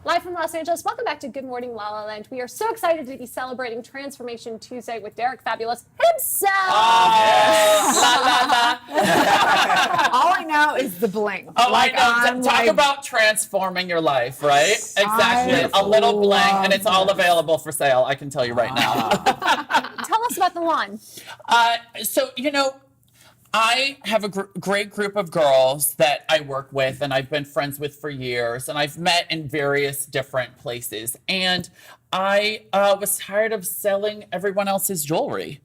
Live from Los Angeles, welcome back to Good Morning La La Land. We are so excited to be celebrating Transformation Tuesday with Derek Fabulous himself. Oh, la, la, la. All I know is the bling. Oh, like, I know. Talk about transforming your life, right? Exactly. A little bling, and it's all available for sale, I can tell you right now. Tell us about the lawn. So, I have a great group of girls that I work with and I've been friends with for years, and I've met in various different places. And I was tired of selling everyone else's jewelry.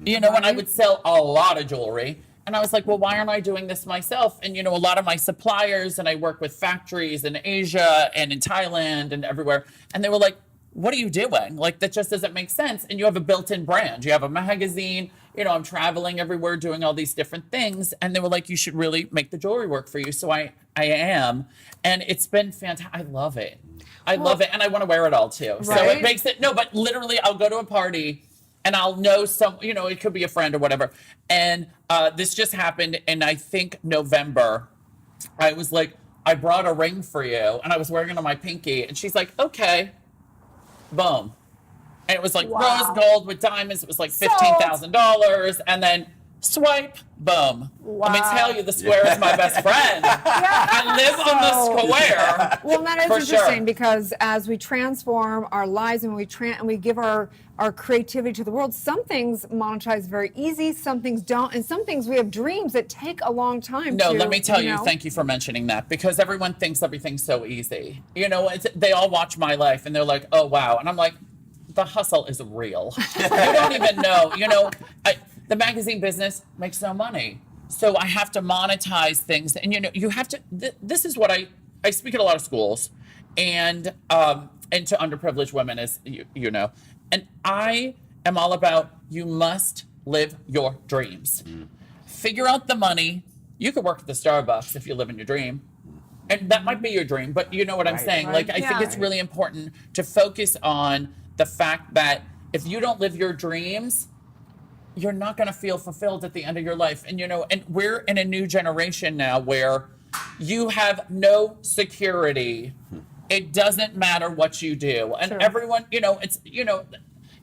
And I would sell a lot of jewelry. And I was like, well, why aren't I doing this myself? And, a lot of my suppliers, and I work with factories in Asia and in Thailand and everywhere. And they were like, what are you doing? Like, that just doesn't make sense. And you have a built-in brand. You have a magazine. I'm traveling everywhere doing all these different things. And they were like, you should really make the jewelry work for you. So I am. And it's been fantastic. I love it. I love it. And I want to wear it all too. Right? So it makes it, but literally I'll go to a party and I'll know it could be a friend or whatever. And this just happened in, I think, November. I was like, I brought a ring for you. And I was wearing it on my pinky. And she's like, okay. Boom. And it was like rose gold with diamonds. It was like $15,000. And then swipe, boom. Wow. Let me tell you, the square is my best friend. I live on the square. Well, that is interesting because as we transform our lives and we give our creativity to the world, some things monetize very easy, some things don't, and some things we have dreams that take a long time. No, let me tell you, thank you for mentioning that, because everyone thinks everything's so easy. They all watch my life and they're like, oh, wow. And I'm like, the hustle is real. You don't even know. The magazine business makes no money. So I have to monetize things. And, you have to, this is what I speak at a lot of schools and to underprivileged women, as you know. And I am all about, you must live your dreams. Figure out the money. You could work at the Starbucks if you live in your dream. And that might be your dream, but you know what I'm saying? Right. Like, I think it's really important to focus on the fact that if you don't live your dreams, you're not going to feel fulfilled at the end of your life. And, and we're in a new generation now where you have no security. It doesn't matter what you do. And everyone, it's,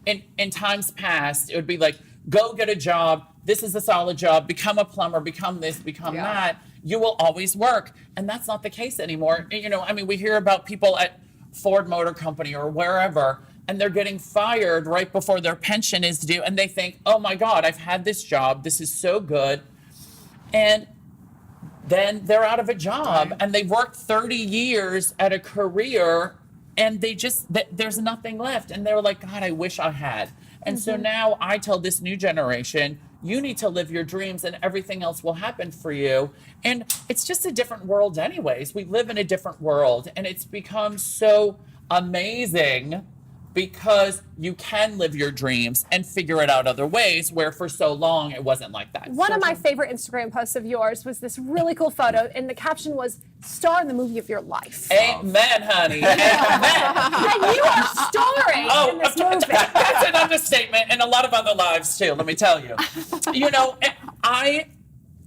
in times past, it would be like, go get a job. This is a solid job. Become a plumber, become this, become that. You will always work. And that's not the case anymore. We hear about people at Ford Motor Company or wherever, and they're getting fired right before their pension is due. And they think, oh my God, I've had this job. This is so good. And then they're out of a job and they've worked 30 years at a career and there's nothing left. And they're like, God, I wish I had. And so now I tell this new generation, you need to live your dreams and everything else will happen for you. And it's just a different world anyways. We live in a different world and it's become so amazing because you can live your dreams and figure it out other ways, where for so long it wasn't like that. One of my favorite Instagram posts of yours was this really cool photo, and the caption was, star in the movie of your life. Amen, honey. Amen. And you are starring in this movie. That's an understatement, and a lot of other lives too, let me tell you. I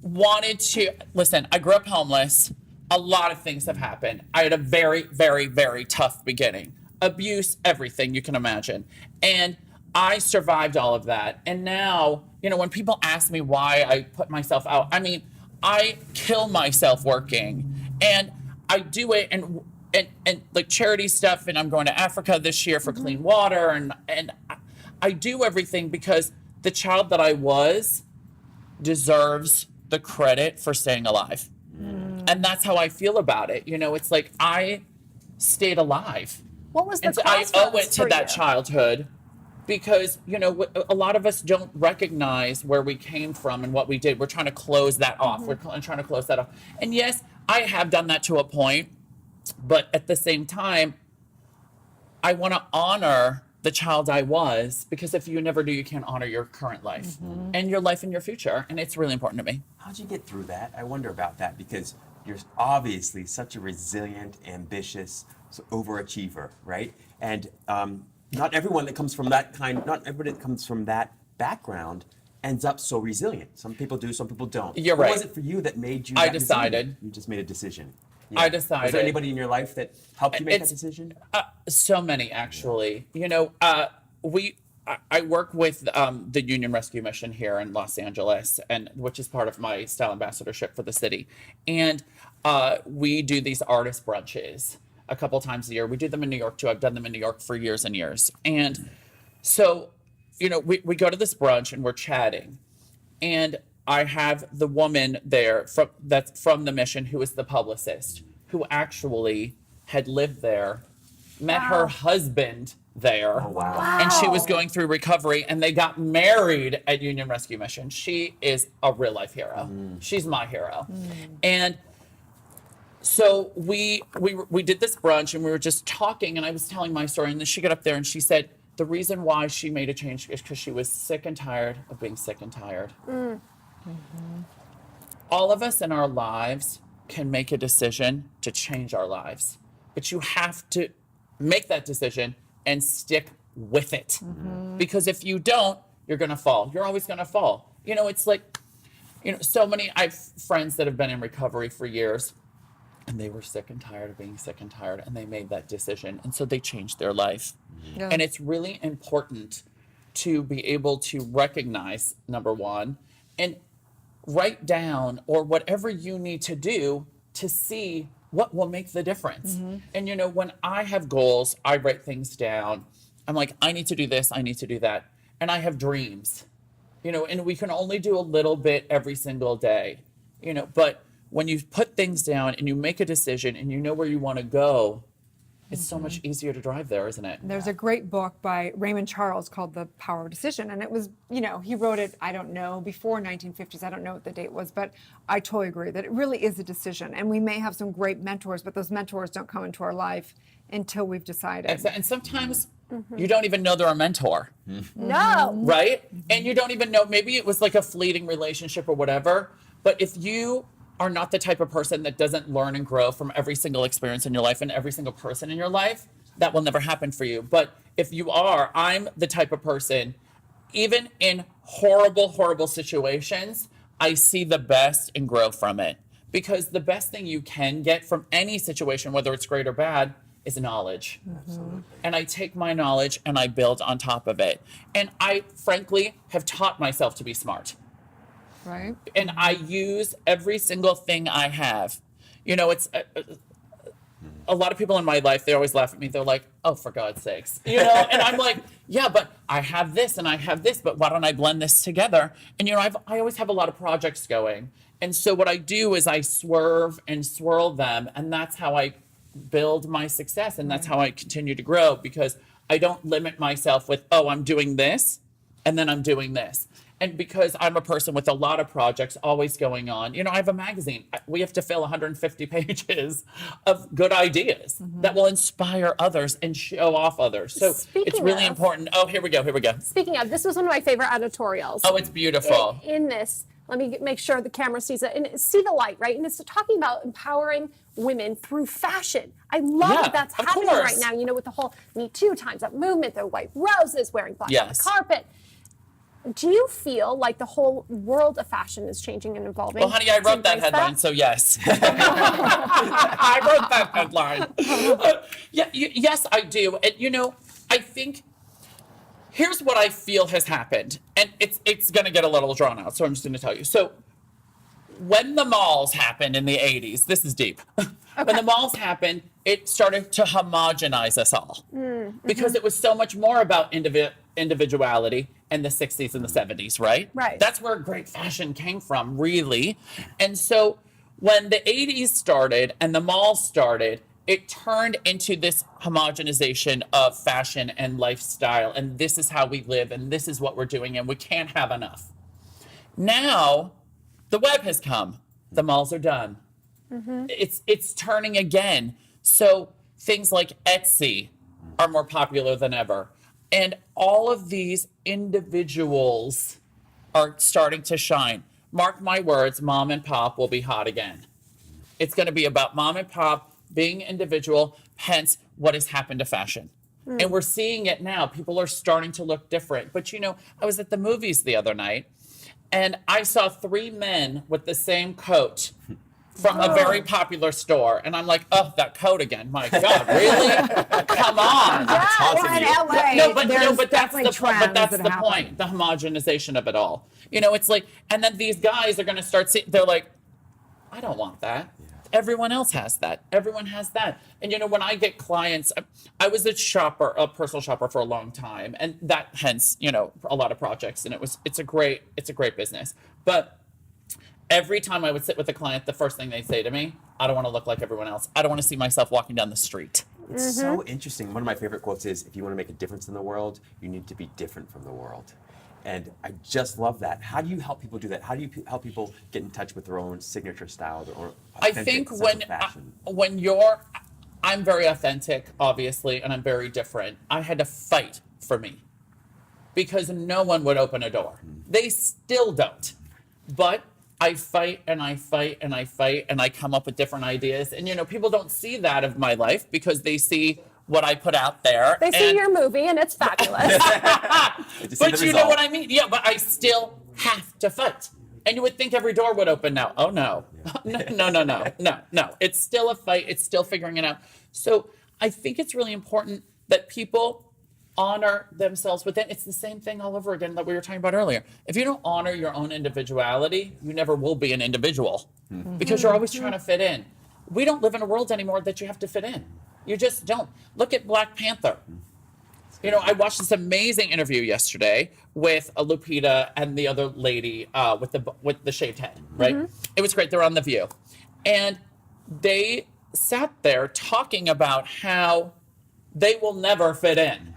wanted to, listen, I grew up homeless. A lot of things have happened. I had a very, very, very tough beginning. Abuse, everything you can imagine. And I survived all of that. And now, when people ask me why I put myself out, I kill myself working. And I do it and like charity stuff, and I'm going to Africa this year for clean water, and I do everything because the child that I was deserves the credit for staying alive. And that's how I feel about it. It's like I stayed alive. What was the and so I owe it to that childhood because, a lot of us don't recognize where we came from and what we did. We're trying to close that off. We're trying to close that off. And yes, I have done that to a point, but at the same time, I want to honor the child I was, because if you never do, you can't honor your current life and your life and your future. And it's really important to me. How'd you get through that? I wonder about that, because you're obviously such a resilient, ambitious overachiever, right? And not everyone that comes from that background ends up so resilient. Some people do, some people don't. You're right. What was it for you that made you I decided. Resilient? You just made a decision. I decided. Was there anybody in your life that helped you make that It's- decision? So many, actually. You know, I work with the Union Rescue Mission here in Los Angeles, and which is part of my style ambassadorship for the city. And we do these artist brunches a couple times a year. We do them in New York too. I've done them in New York for years and years. And so, you know, we go to this brunch and we're chatting, and I have the woman there that's from the mission who is the publicist, who actually had lived there, met her husband there. Oh, wow. And she was going through recovery, and they got married at Union Rescue Mission. She is a real life hero. She's my hero. And so we did this brunch, and we were just talking, and I was telling my story, and then she got up there and she said the reason why she made a change is because she was sick and tired of being sick and tired. All of us in our lives can make a decision to change our lives, but you have to make that decision and stick with it. Because if you don't, you're going to fall. You're always going to fall. You know, it's like, you know, I have friends that have been in recovery for years, and they were sick and tired of being sick and tired, and they made that decision. And so they changed their life. Yeah. And it's really important to be able to recognize, number one, and write down or whatever you need to do to see what will make the difference. And you know, when I have goals, I write things down. I'm like, I need to do this, I need to do that. And I have dreams, you know, and we can only do a little bit every single day, you know, but when you put things down and you make a decision and you know where you want to go, it's so much easier to drive there, isn't it? There's a great book by Raymond Charles called The Power of Decision. And it was, you know, he wrote it, I don't know, before 1950s. I don't know what the date was, but I totally agree that it really is a decision. And we may have some great mentors, but those mentors don't come into our life until we've decided. And sometimes you don't even know they're a mentor, No. right? And you don't even know, maybe it was like a fleeting relationship or whatever. But if you are not the type of person that doesn't learn and grow from every single experience in your life and every single person in your life, that will never happen for you. But if you are, I'm the type of person, even in horrible, horrible situations, I see the best and grow from it. Because the best thing you can get from any situation, whether it's great or bad, is knowledge. And I take my knowledge and I build on top of it. And I, frankly, have taught myself to be smart. Right? And I use every single thing I have. You know, it's a lot of people in my life, they always laugh at me. They're like, oh, for God's sakes. You know, and I'm like, yeah, but I have this and I have this, but why don't I blend this together? And, you know, I always have a lot of projects going. And so what I do is I swerve and swirl them. And that's how I build my success. And that's how I continue to grow, because I don't limit myself with, oh, I'm doing this and then I'm doing this. And because I'm a person with a lot of projects always going on, you know, I have a magazine. We have to fill 150 pages of good ideas that will inspire others and show off others. So it's Speaking really of- important. Oh, here we go. Speaking of, this was one of my favorite editorials. Oh, it's beautiful. In this, let me make sure the camera sees it and see the light, right? And it's talking about empowering women through fashion. I love Yeah, that that's of happening course. right now, you know, with the whole Me Too, Time's Up movement, the white roses, wearing black on Yes. the carpet. Do you feel like the whole world of fashion is changing and evolving? Well, honey, I to wrote that embrace headline, so yes. I wrote that headline. Yes, I do. And, you know, I think here's what I feel has happened. And it's going to get a little drawn out, so I'm just going to tell you. So when the malls happened in the 80s, this is deep. When the malls happened, it started to homogenize us all. Because it was so much more about individuality in the 60s and the 70s, right? Right. That's where great fashion came from, really. And so when the 80s started and the malls started, it turned into this homogenization of fashion and lifestyle. And this is how we live, and this is what we're doing, and we can't have enough. Now, the web has come. The malls are done. It's turning again. So things like Etsy are more popular than ever. And all of these individuals are starting to shine. Mark my words, mom and pop will be hot again. It's going to be about mom and pop being individual, hence what has happened to fashion. And we're seeing it now. People are starting to look different. But, you know, I was at the movies the other night, and I saw 3 men with the same coat from a very popular store. And I'm like, oh, that coat again. My God, really? Come on. Taunting Well, in you. LA, No, but there's that's definitely the point. But trends that's that the happen. point. The homogenization of it all. You know, it's like, and then these guys are going to start seeing. They're like, I don't want that. Everyone else has that. Everyone has that. And you know, when I get clients, I was a personal shopper for a long time, and that hence, you know, a lot of projects. And it's a great business. But every time I would sit with a client, the first thing they say to me, I don't want to look like everyone else. I don't want to see myself walking down the street. It's so interesting. One of my favorite quotes is, if you want to make a difference in the world, you need to be different from the world. And I just love that. How do you help people do that? How do you help people get in touch with their own signature style, their own authentic I think sense when of fashion? I'm very authentic, obviously, and I'm very different. I had to fight for me because no one would open a door. They still don't. But I fight and I fight and I fight and I come up with different ideas. And you know, people don't see that of my life because they see what I put out there. They see and- your movie and it's fabulous. But you know what I mean? Yeah, but I still have to fight. And you would think every door would open now. Oh no. No. It's still a fight. It's still figuring it out. So I think it's really important that people honor themselves within. It's the same thing all over again that we were talking about earlier. If you don't honor your own individuality, you never will be an individual because you're always trying to fit in. We don't live in a world anymore that you have to fit in. You just don't. Look at Black Panther. You know, I watched this amazing interview yesterday with Lupita and the other lady with the shaved head, right? It was great. They were on The View. And they sat there talking about how they will never fit in.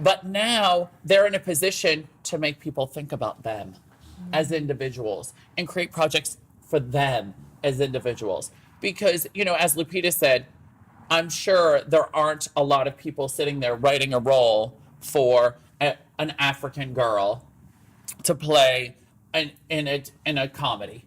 But now they're in a position to make people think about them as individuals and create projects for them as individuals. Because, you know, as Lupita said, I'm sure there aren't a lot of people sitting there writing a role for an African girl to play in a comedy,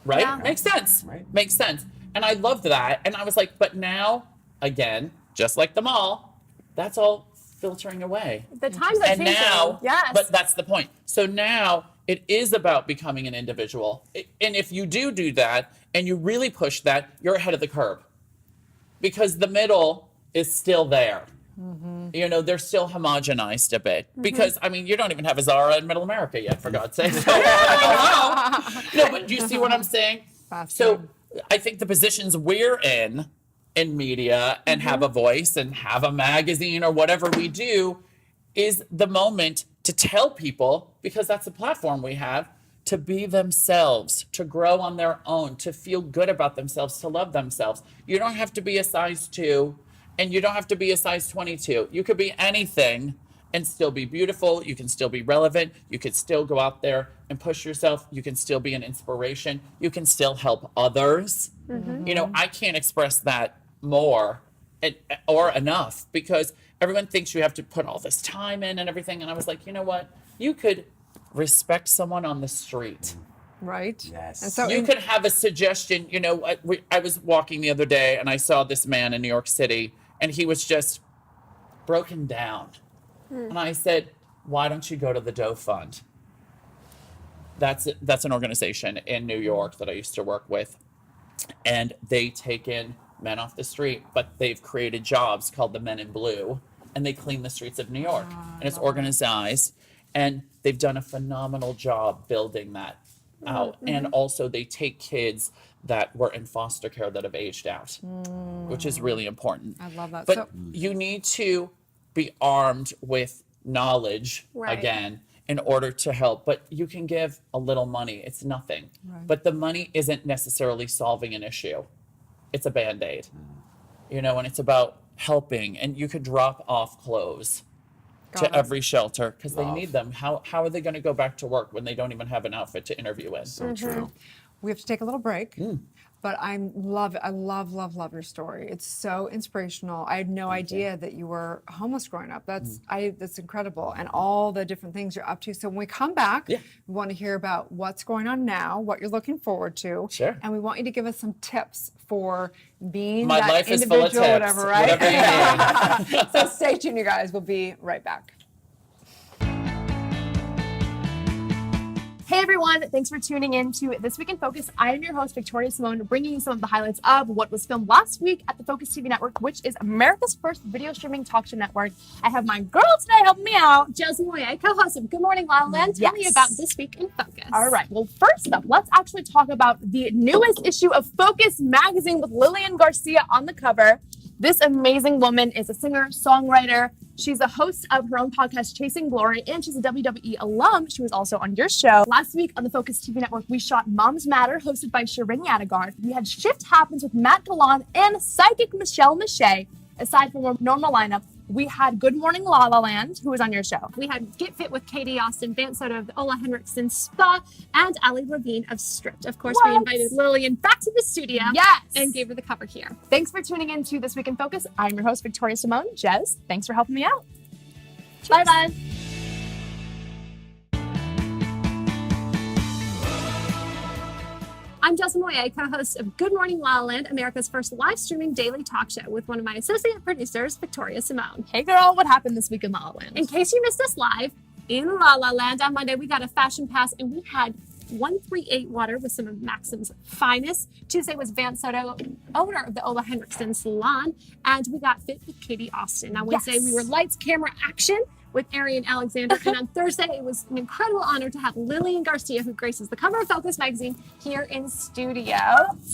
right? Yeah. Makes sense. Right. Makes sense. And I loved that. And I was like, but now, again, just like the mall, that's all filtering away. The times are And changing. now, Yes. but that's the point. So now it is about becoming an individual. And if you do that and you really push that, you're ahead of the curve. Because the middle is still there. You know, they're still homogenized a bit. Because, I mean, you don't even have a Zara in Middle America yet, for God's sake. So, hello. No, but do you see what I'm saying? So I think the positions we're in media and have a voice and have a magazine or whatever we do is the moment to tell people, because that's the platform we have, to be themselves, to grow on their own, to feel good about themselves, to love themselves. You don't have to be a size 2 and you don't have to be a size 22. You could be anything and still be beautiful. You can still be relevant. You could still go out there and push yourself. You can still be an inspiration. You can still help others. You know, I can't express that more or enough because everyone thinks you have to put all this time in and everything. And I was like, you know what? You could respect someone on the street. Right? Yes. And so You could have a suggestion. You know, I was walking the other day and I saw this man in New York City and he was just broken down. And I said, why don't you go to the Doe Fund? That's an organization in New York that I used to work with. And they take in men off the street, but they've created jobs called the Men in Blue, and they clean the streets of New York. And it's organized, and they've done a phenomenal job building that out. And also they take kids that were in foster care that have aged out, which is really important. I love that. But So- you need to be armed with knowledge Right. again in order to help. But you can give a little money. It's nothing. But the money isn't necessarily solving an issue. It's a Band-Aid. You know, and it's about helping. And you could drop off clothes Got to it. every shelter because they Love. need them. How are they going to go back to work when they don't even have an outfit to interview in? So true. we have to take a little break. But I love your story. It's so inspirational. I had no idea that you were homeless growing up. That's incredible, and all the different things you're up to. So when we come back, we want to hear about what's going on now, what you're looking forward to, Sure. and we want you to give us some tips for being My that life is full individual, of tips. whatever, right? Whatever you need. So stay tuned, you guys. We'll be right back. Hey everyone, thanks for tuning in to This Week in Focus. I am your host, Victoria Simone, bringing you some of the highlights of what was filmed last week at the Focus TV network, which is America's first video streaming talk show network. I have my girl today helping me out, Jezlan, co-host of Good Morning LaLa. Tell me Yes. about This Week in Focus. All right, well, first up, let's actually talk about the newest issue of Focus magazine with Lillian Garcia on the cover. This amazing woman is a singer, songwriter. She's a host of her own podcast, Chasing Glory, and she's a WWE alum. She was also on your show. Last week on the Focus TV network, we shot Moms Matter, hosted by Shirin Yadigar. We had Shift Happens with Matt Galan and psychic Michelle Mache. Aside from our normal lineup, we had Good Morning La La Land, who was on your show. We had Get Fit with Katie Austin, Vance Soto of the Ola Henriksen Spa, and Ali Ravine of Stripped. Of course, we What? invited Lillian back to the studio. Yes. And gave her the cover here. Thanks for tuning in to This Week in Focus. I'm your host, Victoria Simone. Jez, thanks for helping me out. Bye-bye. I'm Jezlan, co-host of Good Morning La La Land, America's first live streaming daily talk show with one of my associate producers, Victoria Simone. Hey girl, what happened this week in La La Land? In case you missed us live, in La La Land on Monday, we got a fashion pass and we had 138 water with some of Maxim's finest. Tuesday was Vance Soto, owner of the Ola Henriksen Salon, and we got fit with Katie Austin. On Wednesday, we were lights, camera, action with Arian Alexander, and on Thursday, it was an incredible honor to have Lillian Garcia, who graces the cover of Focus magazine, here in studio.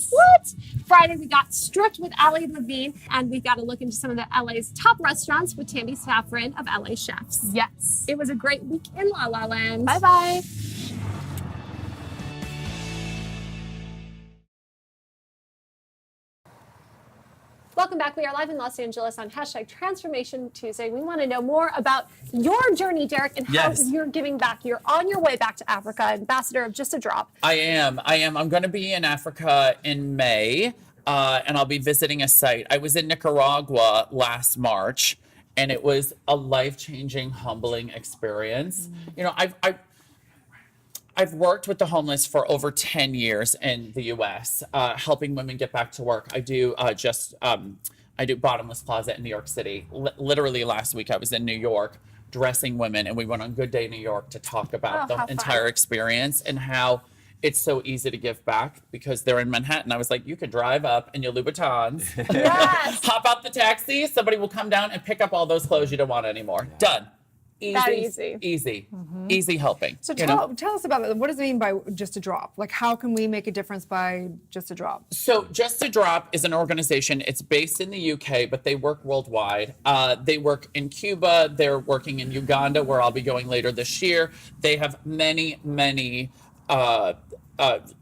What? Friday, we got stripped with Ali Levine, and we got to look into some of the LA's top restaurants with Tammy Saffron of LA Chefs. Yes. It was a great week in La La Land. Bye-bye. Welcome back. We are live in Los Angeles on #Transformation Tuesday. We want to know more about your journey, Derek, and how Yes. you're giving back. You're on your way back to Africa, ambassador of Just a Drop. I am. I'm going to be in Africa in May, and I'll be visiting a site. I was in Nicaragua last March, and it was a life-changing, humbling experience. You know, I've worked with the homeless for over 10 years in the U.S., helping women get back to work. I do I do Bottomless Closet in New York City. Literally last week, I was in New York dressing women, and we went on Good Day New York to talk about Oh, how the fun. entire experience and how it's so easy to give back because they're in Manhattan. I was like, you could drive up in your Louboutins, Yes. hop out the taxi, somebody will come down and pick up all those clothes you don't want anymore. Done. Easy, That easy. easy helping. So you know? tell us about it. What does it mean by just a drop? Like, how can we make a difference by just a drop? So Just a Drop is an organization. It's based in the UK, but they work worldwide. They work in Cuba. They're working in Uganda, where I'll be going later this year. They have many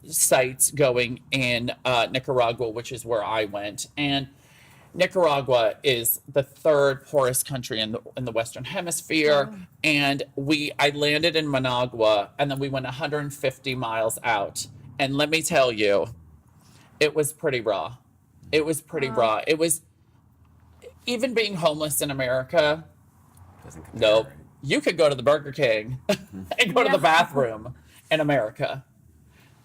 sites going in Nicaragua, which is where I went. And Nicaragua is the third poorest country in the Western Hemisphere, and I landed in Managua, and then we went 150 miles out. And let me tell you, it was pretty raw. It was pretty raw. It was even being homeless in America. Doesn't compare. Nope. You could go to the Burger King and go to the bathroom in America.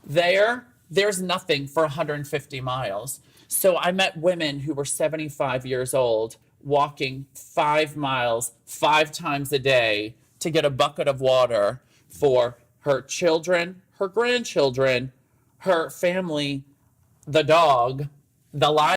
There's nothing for 150 miles. So I met women who were 75 years old walking 5 miles 5 times a day to get a bucket of water for her children, her grandchildren, her family, the dog, the livestock.